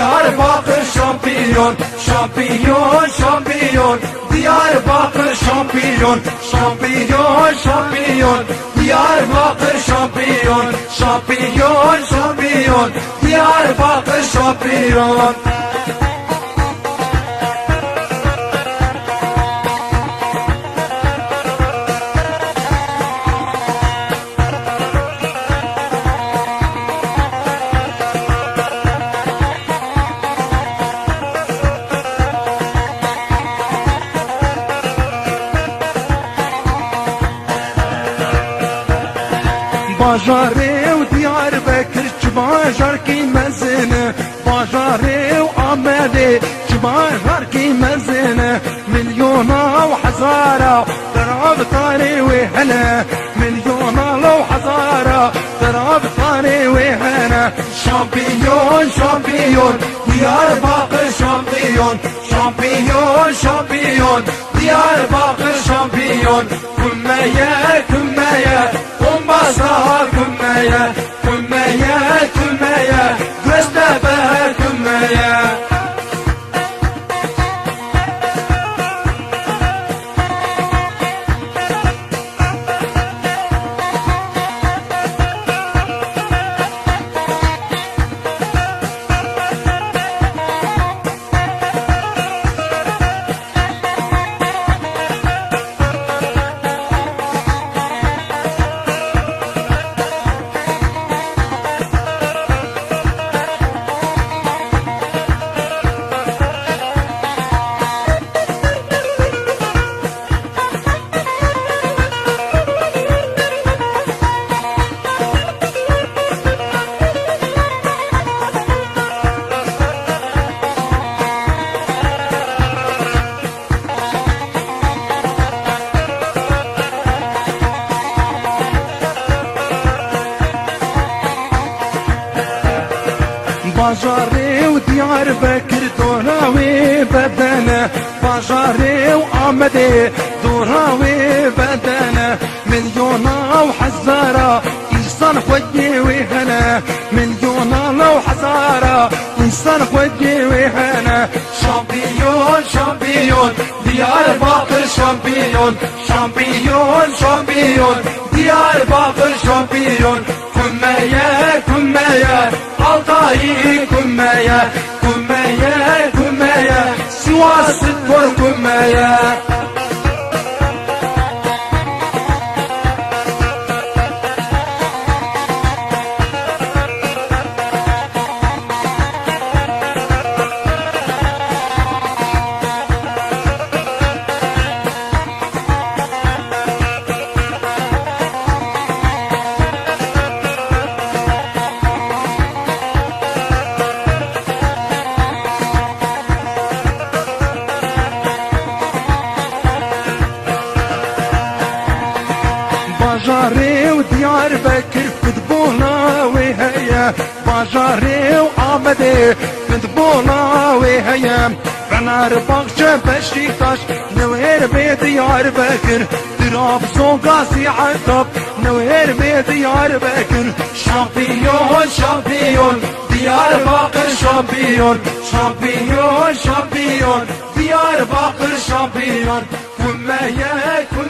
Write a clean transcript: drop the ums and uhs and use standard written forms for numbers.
Diyarbakır şampiyon, şampiyon, şampiyon. Diyarbakır şampiyon, şampiyon, şampiyon. Diyarbakır şampiyon, şampiyon, şampiyon. Diyarbakır şampiyon. باجاره و دیاربکر چه باجار کی مزنه باجاره و آمده چه باجار کی مزنه میلیونا و هزارا دراب طاری و هنا میلیونا و هزارا دراب طاری و هنا Şampiyon, şampiyon. Diyarbakır şampiyon, şampiyon, şampiyon. Diyarbakır şampiyon. Kümmeye, kümmeye. Bombasa kümmeye, kümmeye, kümmeye. Göztepe kümmeye. باجاره و دیاربکر دوراوی بدنه باجاره و آمده دوراوی بدنه میلیونا و هزارا انسان خودی و هنا میلیونا و هزارا انسان خودی و هنا Şampiyon, şampiyon. Diyarbakır şampiyon, şampiyon, şampiyon. Diyarbakır şampiyon. Kümmeye, kümmeye. Altay'ı kümmeye, kümmeye, kümmeye. Sivas spor kümmeye. باجاره و دیاربکر فوتبولا و هيا باجاره و آمده فوتبولا و هيا فنربخچه بشیکاش نویر به دیاربکر ترابزون قاسی عتاب نویر به دیاربکر Şampiyon, şampiyon. Diyarbakır şampiyon, şampiyon, şampiyon. Diyarbakır şampiyon. Kümmeye, kümmeye.